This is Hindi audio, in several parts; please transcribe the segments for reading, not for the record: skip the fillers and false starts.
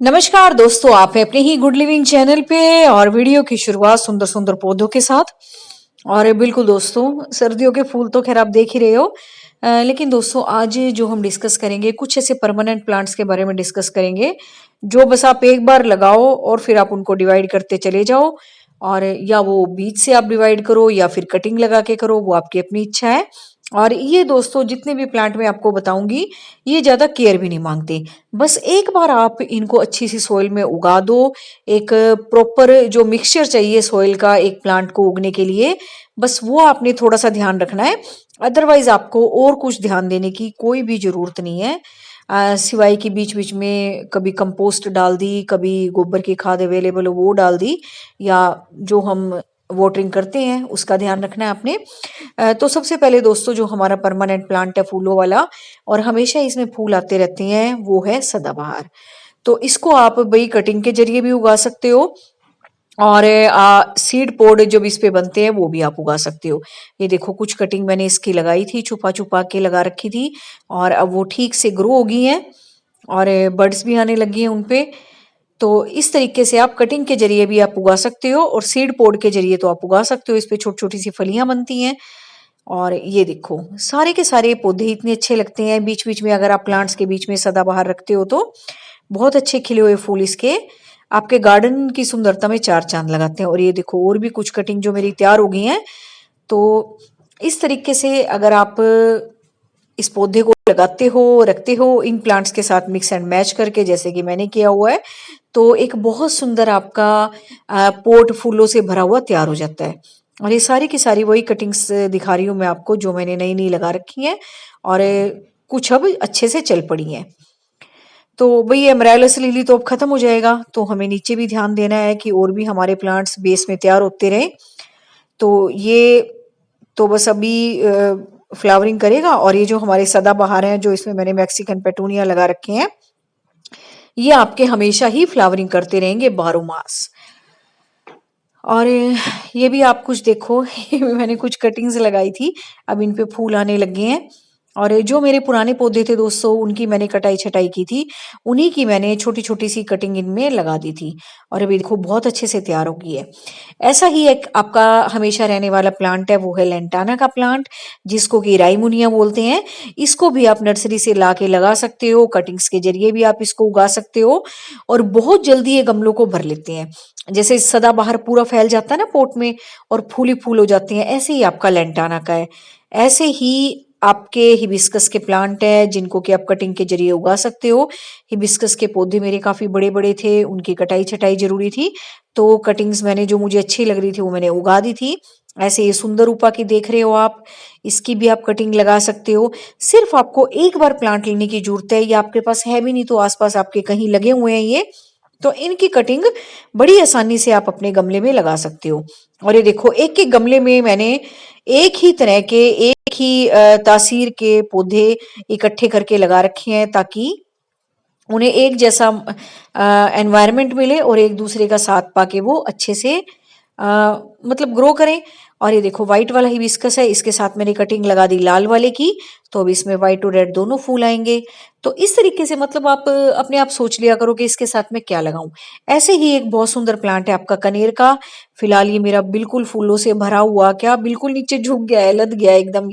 नमस्कार दोस्तों, आप हैं अपने ही गुड लिविंग चैनल पे और वीडियो की शुरुआत सुंदर सुंदर पौधों के साथ। और बिल्कुल दोस्तों, सर्दियों के फूल तो खैर आप देख ही रहे हो। लेकिन दोस्तों, आज जो हम डिस्कस करेंगे कुछ ऐसे परमानेंट प्लांट्स के बारे में डिस्कस करेंगे जो बस आप एक बार लगाओ और फिर आप उनको डिवाइड करते चले जाओ। और या वो बीज से आप डिवाइड करो या फिर कटिंग लगा के करो, वो आपकी अपनी इच्छा है। और ये दोस्तों, जितने भी प्लांट मैं आपको बताऊंगी, ये ज्यादा केयर भी नहीं मांगते। बस एक बार आप इनको अच्छी सी सॉइल में उगा दो। एक प्रॉपर जो मिक्सचर चाहिए सॉइल का एक प्लांट को उगने के लिए, बस वो आपने थोड़ा सा ध्यान रखना है। अदरवाइज आपको और कुछ ध्यान देने की कोई भी जरूरत नहीं है। सिवाय कि बीच बीच में कभी कंपोस्ट डाल दी, कभी गोबर की खाद अवेलेबल हो वो डाल दी, या जो हम वाटरिंग करते हैं उसका ध्यान रखना है आपने। तो सबसे पहले दोस्तों, जो हमारा परमानेंट प्लांट है फूलों वाला और हमेशा इसमें फूल आते रहते हैं, वो है सदाबहार। तो इसको आप भाई कटिंग के जरिए भी उगा सकते हो, और सीड पोड जो भी इस पे बनते हैं वो भी आप उगा सकते हो। ये देखो, कुछ कटिंग मैंने इसकी लगाई थी, छुपा छुपा के लगा रखी थी, और अब वो ठीक से ग्रो हो गई हैं और बर्ड्स भी आने लगी हैं उनपे। तो इस तरीके से आप कटिंग के जरिए भी आप उगा सकते हो, और सीड पोड के जरिए तो आप उगा सकते हो। इस पे छोटी छोटी सी फलियां बनती हैं। और ये देखो, सारे के सारे पौधे इतने अच्छे लगते हैं। बीच बीच में अगर आप प्लांट्स के बीच में सदाबहार रखते हो तो बहुत अच्छे खिले हुए फूल इसके आपके गार्डन की सुंदरता में चार चांद लगाते हैं। और ये देखो, और भी कुछ कटिंग जो मेरी तैयार हो गई हैं। तो इस तरीके से अगर आप इस पौधे को लगाते हो, रखते हो इन प्लांट्स के साथ मिक्स एंड मैच करके, जैसे कि मैंने किया हुआ है, तो एक बहुत सुंदर आपका पोर्ट फूलों से भरा हुआ तैयार हो जाता है। और ये सारी की सारी वही कटिंग्स दिखा रही हूँ मैं आपको, जो मैंने नई नई लगा रखी हैं, और कुछ अब अच्छे से चल पड़ी हैं। तो भई एमराल्डस लिली तो अब खत्म हो जाएगा, तो हमें नीचे भी ध्यान देना है कि और भी हमारे प्लांट्स बेस में तैयार होते रहे। तो ये तो बस अभी फ्लावरिंग करेगा। और ये जो हमारे सदाबहार हैं, जो इसमें मैंने मैक्सिकन पेटूनिया लगा रखे हैं, ये आपके हमेशा ही फ्लावरिंग करते रहेंगे 12 मास। और ये भी आप कुछ देखो, ये भी मैंने कुछ कटिंग्स लगाई थी, अब इन पे फूल आने लगे हैं। और जो मेरे पुराने पौधे थे दोस्तों, उनकी मैंने कटाई छटाई की थी, उन्हीं की मैंने छोटी छोटी सी कटिंग इनमें लगा दी थी। और अभी देखो, बहुत अच्छे से तैयार हो गई है। ऐसा ही एक आपका हमेशा रहने वाला प्लांट है, वो है लेंटाना का प्लांट, जिसको कि राईमुनिया बोलते हैं। इसको भी आप नर्सरी से ला के लगा सकते हो, कटिंग्स के जरिए भी आप इसको उगा सकते हो, और बहुत जल्दी ये गमलों को भर लेते हैं। जैसे सदाबहार पूरा फैल जाता है ना पोट में, और फूल ही फूल हो जाते हैं, ऐसे ही आपका लेंटाना का है। ऐसे ही आपके हिबिस्कस के प्लांट है, जिनको कि आप कटिंग के जरिए उगा सकते हो। हिबिस्कस के पौधे मेरे काफी बड़े बड़े थे, उनकी कटाई छटाई जरूरी थी, तो कटिंग्स मैंने जो मुझे अच्छी लग रही थी वो मैंने उगा दी थी। ऐसे ये सुंदर रूपा की देख रहे हो आप, इसकी भी आप कटिंग लगा सकते हो। सिर्फ आपको एक बार प्लांट लेने की जरूरत है, या आपके पास है भी नहीं तो आसपास आपके कहीं लगे हुए हैं ये, तो इनकी कटिंग बड़ी आसानी से आप अपने गमले में लगा सकते हो। और ये देखो, एक एक गमले में मैंने एक ही तरह के, एक ही तासीर के पौधे इकट्ठे करके लगा रखे हैं, ताकि उन्हें एक जैसा एनवायरनमेंट मिले और एक दूसरे का साथ पाके वो अच्छे से मतलब ग्रो करें। और ये देखो, व्हाइट वाला हिबिस्कस है, इसके साथ मैंने कटिंग लगा दी लाल वाले की, तो अब इसमें व्हाइट और रेड दोनों फूल आएंगे। तो इस तरीके से मतलब आप अपने आप सोच लिया करो कि इसके साथ में क्या लगाऊं। ऐसे ही एक बहुत सुंदर प्लांट है आपका कनेर का। फिलहाल ये मेरा बिल्कुल फूलों से भरा हुआ, क्या बिल्कुल नीचे झुक गया है, लद गया है एकदम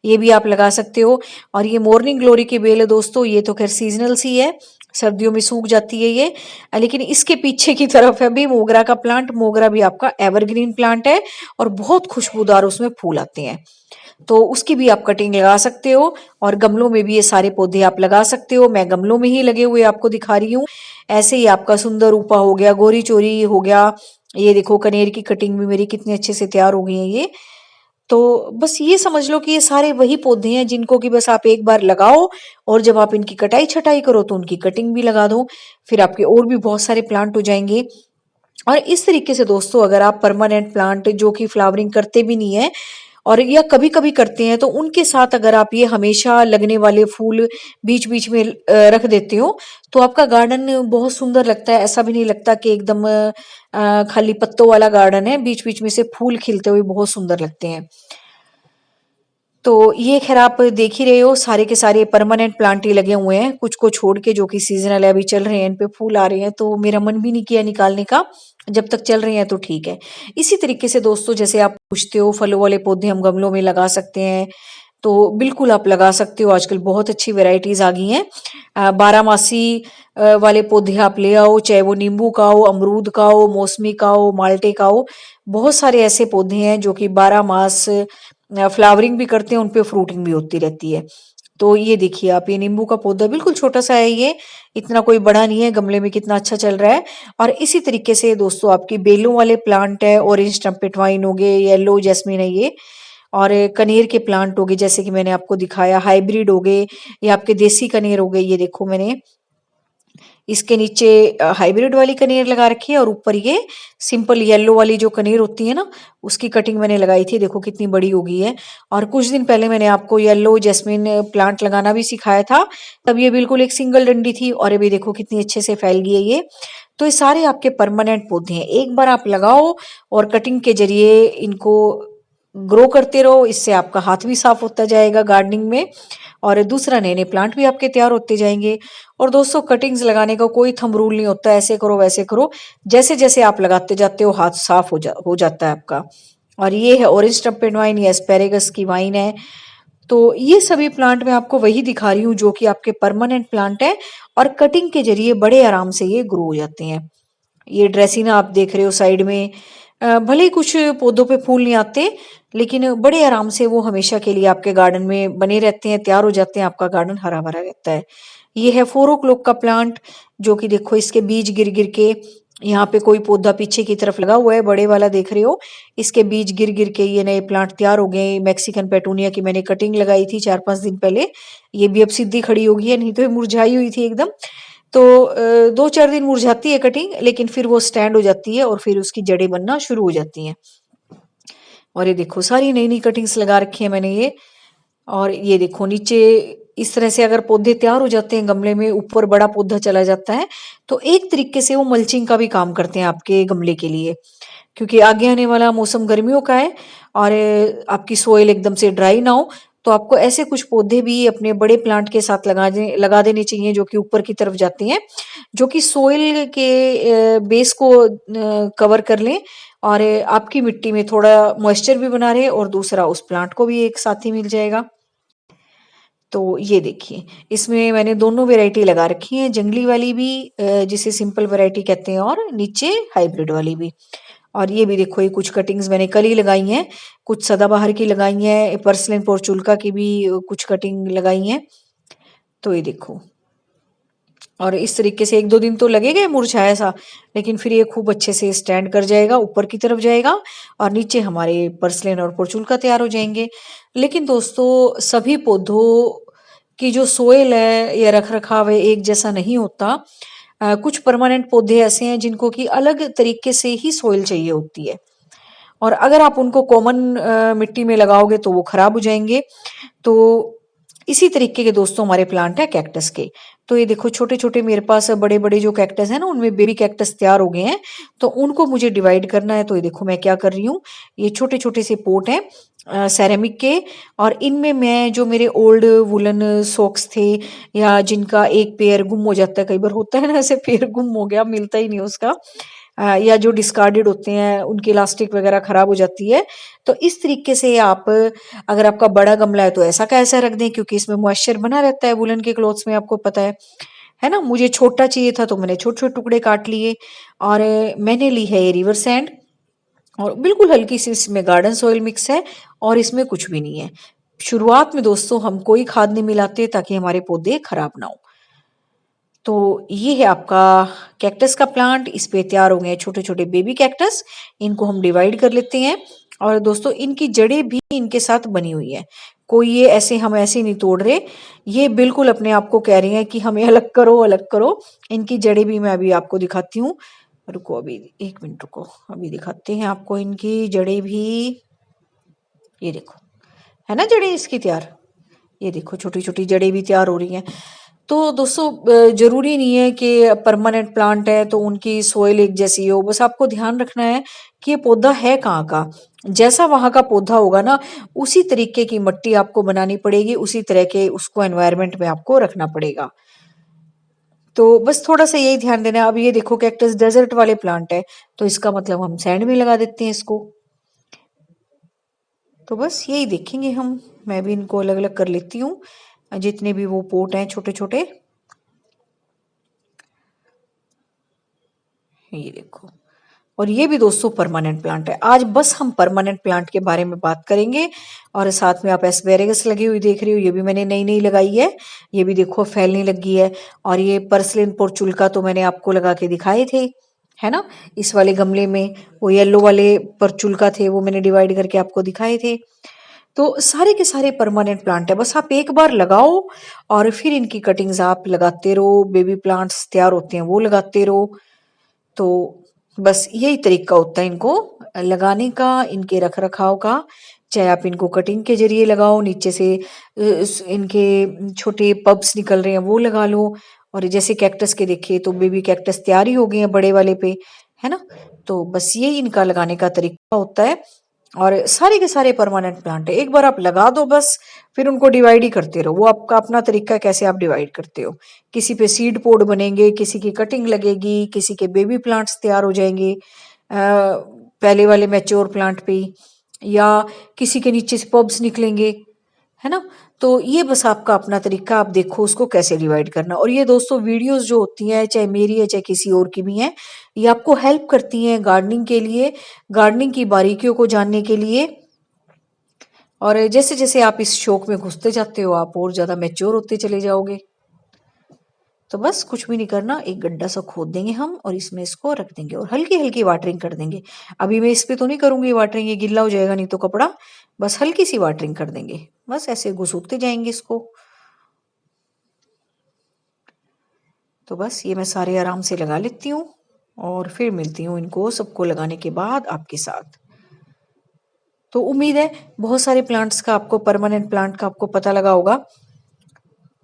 ये भी आप लगा सकते हो। और ये मॉर्निंग ग्लोरी की बेल है दोस्तों, ये तो खैर सीजनल सी है, सर्दियों में सूख जाती है ये। लेकिन इसके पीछे की तरफ है भी मोगरा का प्लांट। मोगरा भी आपका एवरग्रीन प्लांट है, और बहुत खुशबूदार उसमें फूल आते हैं, तो उसकी भी आप कटिंग लगा सकते हो। और गमलों में भी ये सारे पौधे आप लगा सकते हो, मैं गमलों में ही लगे हुए आपको दिखा रही हूँ। ऐसे ही आपका सुंदर रूपा हो गया, गोरी चोरी हो गया, ये देखो कनेर की कटिंग भी मेरी कितने अच्छे से तैयार हो गई है ये। तो बस ये समझ लो कि ये सारे वही पौधे हैं जिनको कि बस आप एक बार लगाओ, और जब आप इनकी कटाई छटाई करो तो उनकी कटिंग भी लगा दो, फिर आपके और भी बहुत सारे प्लांट हो जाएंगे। और इस तरीके से दोस्तों, अगर आप परमानेंट प्लांट जो कि फ्लावरिंग करते भी नहीं है, और या कभी कभी करते हैं, तो उनके साथ अगर आप ये हमेशा लगने वाले फूल बीच बीच में रख देते हो, तो आपका गार्डन बहुत सुंदर लगता है। ऐसा भी नहीं लगता कि एकदम खाली पत्तों वाला गार्डन है, बीच बीच में से फूल खिलते हुए बहुत सुंदर लगते हैं। तो ये खैर आप देख ही रहे हो, सारे के सारे परमानेंट प्लांट ही लगे हुए हैं, कुछ को छोड़ के जो कि सीजनल है, अभी चल रहे हैं, इन पे फूल आ रहे हैं, तो मेरा मन भी नहीं किया निकालने का। जब तक चल रहे हैं तो ठीक है। इसी तरीके से दोस्तों, जैसे आप पूछते हो फलों वाले पौधे हम गमलों में लगा सकते हैं, तो बिल्कुल आप लगा सकते हो। आजकल बहुत अच्छी वैरायटीज आ गई हैं। बारहमासी वाले पौधे आप ले आओ, चाहे वो नींबू का हो, अमरूद का हो, मौसमी का हो, माल्टे का हो। बहुत सारे ऐसे पौधे हैं जो कि 12 मास फ्लावरिंग भी करते हैं, उनपे फ्रूटिंग भी होती रहती है। तो ये देखिए आप, ये नींबू का पौधा बिल्कुल छोटा सा है, ये इतना कोई बड़ा नहीं है, गमले में कितना अच्छा चल रहा है। और इसी तरीके से दोस्तों आपकी बेलों वाले प्लांट है, ऑरेंज ट्रम्पेट वाइन हो गए, येलो जैस्मिन है ये, और कनेर के प्लांट हो गए जैसे कि मैंने आपको दिखाया, हाइब्रिड हो गए, ये आपके देसी कनेर हो गए। ये देखो मैंने इसके नीचे हाइब्रिड वाली कनेर लगा रखी है, और ऊपर ये सिंपल येलो वाली जो कनेर होती है ना, उसकी कटिंग मैंने लगाई थी, देखो कितनी बड़ी हो गई है। और कुछ दिन पहले मैंने आपको येलो जैस्मिन प्लांट लगाना भी सिखाया था, तब ये बिल्कुल एक सिंगल डंडी थी, और अभी देखो कितनी अच्छे से फैल गई है ये। तो ये सारे आपके परमानेंट पौधे हैं, एक बार आप लगाओ और कटिंग के जरिए इनको ग्रो करते रहो, इससे आपका हाथ भी साफ होता जाएगा गार्डनिंग में, और दूसरा नए नए प्लांट भी आपके तैयार होते जाएंगे। और दोस्तों कटिंग्स लगाने का कोई थंब रूल नहीं होता, ऐसे करो वैसे करो, जैसे जैसे आप लगाते जाते हो हाथ साफ हो जाता है आपका। और ये है ऑरेंज ट्रम्पेट वाइन, ये एस्पेरेगस की वाइन है। तो ये सभी प्लांट मैं आपको वही दिखा रही हूँ जो कि आपके परमानेंट प्लांट है, और कटिंग के जरिए बड़े आराम से ये ग्रो हो जाते हैं। ये ड्रेसिना आप देख रहे हो साइड में, भले ही कुछ पौधों पे फूल नहीं आते, लेकिन बड़े आराम से वो हमेशा के लिए आपके गार्डन में बने रहते हैं, तैयार हो जाते हैं, आपका गार्डन हरा भरा रहता है। ये है 4 o'clock का प्लांट, जो कि देखो इसके बीज गिर गिर के, यहाँ पे कोई पौधा पीछे की तरफ लगा हुआ है, बड़े वाला देख रहे हो, इसके बीज गिर गिर के ये नए प्लांट तैयार हो गए। मैक्सिकन पेटूनिया की मैंने कटिंग लगाई थी 4-5 दिन पहले, ये भी अब सीधी खड़ी हो गई है, नहीं तो ये मुरझाई हुई थी एकदम। तो 2-4 दिन मुरझाती है कटिंग, लेकिन फिर वो स्टैंड हो जाती है और फिर उसकी जड़ें बनना शुरू हो जाती हैं। और ये देखो सारी नई नई कटिंग्स लगा रखी है मैंने ये। और ये देखो नीचे इस तरह से अगर पौधे तैयार हो जाते हैं गमले में, ऊपर बड़ा पौधा चला जाता है, तो एक तरीके से वो मल्चिंग का भी काम करते हैं आपके गमले के लिए, क्योंकि आगे आने वाला मौसम गर्मियों का है, और आपकी सोइल एकदम से ड्राई ना हो, तो आपको ऐसे कुछ पौधे भी अपने बड़े प्लांट के साथ लगा देने चाहिए, जो कि ऊपर की तरफ जाते हैं, जो कि सोइल के बेस को कवर कर लें, और आपकी मिट्टी में थोड़ा मॉइस्चर भी बना रहे, और दूसरा उस प्लांट को भी एक साथी मिल जाएगा। तो ये देखिए, इसमें मैंने दोनों वैरायटी लगा रखी है, जंगली वाली भी जिसे सिंपल वैरायटी कहते हैं, और नीचे हाइब्रिड वाली भी। और ये भी देखो, ये कुछ कटिंग्स मैंने कल ही लगाई हैं, कुछ सदाबहार की लगाई हैं, पर्सलन पोर्चुल्का की भी कुछ कटिंग लगाई हैं। तो ये देखो, और इस तरीके से 1-2 दिन तो लगेगा मुरझाया सा, लेकिन फिर ये खूब अच्छे से स्टैंड कर जाएगा, ऊपर की तरफ जाएगा, और नीचे हमारे पर्सलन और पोर्चुल्का तैयार हो जाएंगे। लेकिन दोस्तों सभी पौधों की जो सोयल है या रख रखाव है एक जैसा नहीं होता। कुछ परमानेंट पौधे ऐसे हैं जिनको कि अलग तरीके से ही सोयल चाहिए होती है, और अगर आप उनको कॉमन मिट्टी में लगाओगे तो वो खराब हो जाएंगे। तो इसी तरीके के दोस्तों हमारे प्लांट है कैक्टस के। तो ये देखो छोटे छोटे मेरे पास बड़े बड़े जो कैक्टस है ना, उनमें बेबी कैक्टस तैयार हो गए हैं, तो उनको मुझे डिवाइड करना है। तो ये देखो मैं क्या कर रही हूँ, ये छोटे छोटे से पोट हैं सेरेमिक के, और इनमें मैं जो मेरे ओल्ड वुलन सॉक्स थे, या जिनका एक पेयर गुम हो जाता है, कई बार होता है ना ऐसे, पेयर गुम हो गया मिलता ही नहीं उसका, या जो डिस्कार्डेड होते हैं उनकी इलास्टिक वगैरह खराब हो जाती है। तो इस तरीके से आप, अगर आपका बड़ा गमला है तो ऐसा का ऐसा रख दें, क्योंकि इसमें मॉइस्चर बना रहता है वुलन के क्लॉथ्स में, आपको पता है ना। मुझे छोटा चाहिए था तो मैंने छोटे छोटे टुकड़े काट लिए, और मैंने ली है ये रिवर सैंड, और बिल्कुल हल्की सी इसमें गार्डन सॉइल मिक्स है, और इसमें कुछ भी नहीं है। शुरुआत में दोस्तों हम कोई खाद नहीं मिलाते, ताकि हमारे पौधे खराब ना हो। तो ये है आपका कैक्टस का प्लांट, इस पे तैयार हो गए छोटे छोटे बेबी कैक्टस, इनको हम डिवाइड कर लेते हैं। और दोस्तों इनकी जड़ें भी इनके साथ बनी हुई है, कोई ये ऐसे हम ऐसे नहीं तोड़ रहे, ये बिल्कुल अपने आप को कह रही हैं कि हमें अलग करो अलग करो। इनकी जड़ें भी मैं अभी आपको दिखाती हूँ, रुको अभी 1 मिनट रुको, अभी दिखाते हैं आपको इनकी जड़ें भी। ये देखो, है ना जड़ें इसकी तैयार, ये देखो छोटी छोटी जड़ें भी तैयार हो रही हैं। तो दोस्तों जरूरी नहीं है कि परमानेंट प्लांट है तो उनकी सोइल एक जैसी हो, बस आपको ध्यान रखना है कि ये पौधा है कहाँ का। जैसा वहां का पौधा होगा ना, उसी तरीके की मिट्टी आपको बनानी पड़ेगी, उसी तरह के उसको एनवायरनमेंट में आपको रखना पड़ेगा। तो बस थोड़ा सा यही ध्यान देना है। अब ये देखो कैक्टस डेजर्ट वाले प्लांट है, तो इसका मतलब हम सैंड में लगा देते हैं इसको। तो बस यही देखेंगे हम। मैं भी इनको अलग अलग कर लेती हूँ, जितने भी वो पोट हैं छोटे छोटे। ये देखो, और ये भी दोस्तों परमानेंट प्लांट है। आज बस हम परमानेंट प्लांट के बारे में बात करेंगे। और साथ में आप एस्पेरेगस लगी हुई देख रही हो, ये भी मैंने नई नई लगाई है। ये भी देखो फैलने लगी है। और ये पर्सलिन पोर्चुल्का तो मैंने आपको लगा के दिखाए थे, है ना, इस वाले गमले में। वो येलो वाले परचुल्का थे, वो मैंने डिवाइड करके आपको दिखाए थे। तो सारे के सारे परमानेंट प्लांट है, बस आप एक बार लगाओ और फिर इनकी कटिंग्स आप लगाते रहो। बेबी प्लांट्स तैयार होते हैं वो लगाते रहो। तो बस यही तरीका होता है इनको लगाने का, इनके रख रखाव का। चाहे आप इनको कटिंग के जरिए लगाओ, नीचे से इनके छोटे पब्स निकल रहे हैं वो लगा लो। और जैसे कैक्टस के देखिए तो बेबी कैक्टस तैयार ही हो गए हैं बड़े वाले पे, है ना। तो बस यही इनका लगाने का तरीका होता है। और सारे के सारे परमानेंट प्लांट है, एक बार आप लगा दो बस, फिर उनको डिवाइड ही करते रहो। वो आपका अपना तरीका है कैसे आप डिवाइड करते हो। किसी पे सीड पोड बनेंगे, किसी की कटिंग लगेगी, किसी के बेबी प्लांट्स तैयार हो जाएंगे पहले वाले मैच्योर प्लांट पे ही, या किसी के नीचे से पब्स निकलेंगे, है ना। तो ये बस आपका अपना तरीका, आप देखो उसको कैसे डिवाइड करना। और ये दोस्तों वीडियोस जो होती हैं, चाहे मेरी है चाहे किसी और की भी हैं, ये आपको हेल्प करती हैं गार्डनिंग के लिए, गार्डनिंग की बारीकियों को जानने के लिए। और जैसे जैसे आप इस शौक में घुसते जाते हो, आप और ज्यादा मैच्योर होते चले जाओगे। तो बस कुछ भी नहीं करना, एक गड्ढा सा खोद देंगे हम और इसमें इसको रख देंगे और हल्की हल्की वाटरिंग कर देंगे। अभी मैं इस पे तो नहीं करूंगी वाटरिंग, ये गिल्ला हो जाएगा नहीं तो कपड़ा। बस हल्की सी वाटरिंग कर देंगे, बस ऐसे घुसूते जाएंगे इसको। तो बस ये मैं सारे आराम से लगा लेती हूँ और फिर मिलती हूँ इनको सबको लगाने के बाद आपके साथ। तो उम्मीद है बहुत सारे प्लांट्स का आपको, परमानेंट प्लांट का आपको पता लगा होगा।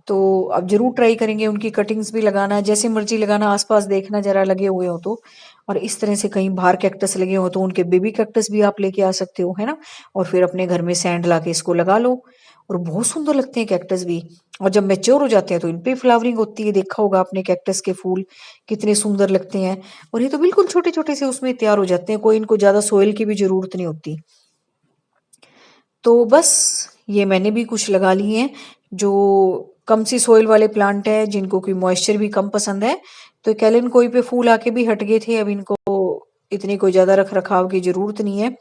तो अब जरूर ट्राई करेंगे उनकी कटिंग्स भी लगाना, जैसे मर्जी लगाना, आसपास देखना जरा लगे हुए हो तो। और इस तरह से कहीं बाहर कैक्टस लगे हो तो उनके बेबी कैक्टस भी आप लेके आ सकते हो, है ना। और फिर अपने घर में सैंड लाके इसको लगा लो, और बहुत सुंदर लगते हैं कैक्टस भी। और जब मैच्योर हो जाते हैं तो इन पे फ्लावरिंग होती है, देखा होगा आपने कैक्टस के फूल कितने सुंदर लगते हैं। और ये तो बिल्कुल छोटे छोटे से उसमें तैयार हो जाते हैं, कोई इनको ज्यादा सोयल की भी जरूरत नहीं होती। तो बस ये मैंने भी कुछ लगा लिए हैं जो कम सी सोइल वाले प्लांट है, जिनको कोई मॉइस्चर भी कम पसंद है। तो कैलन कोई पे फूल आके भी हट गए थे, अब इनको इतनी कोई ज्यादा रख रखाव की जरूरत नहीं है।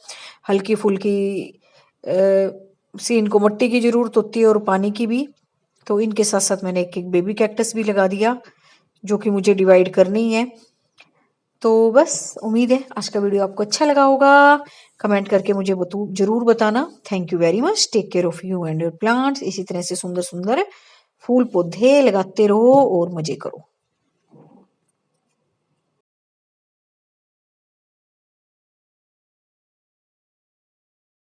हल्की फुल्की सी इनको मिट्टी की जरूरत होती है और पानी की भी। तो इनके साथ साथ मैंने एक एक बेबी कैक्टस भी लगा दिया, जो कि मुझे डिवाइड करनी है। तो बस उम्मीद है आज का वीडियो आपको अच्छा लगा होगा। कमेंट करके मुझे जरूर बताना। Thank you very much. Take care of you and your plants. इसी तरह से सुंदर सुंदर फूल पौधे लगाते रहो और मजे करो।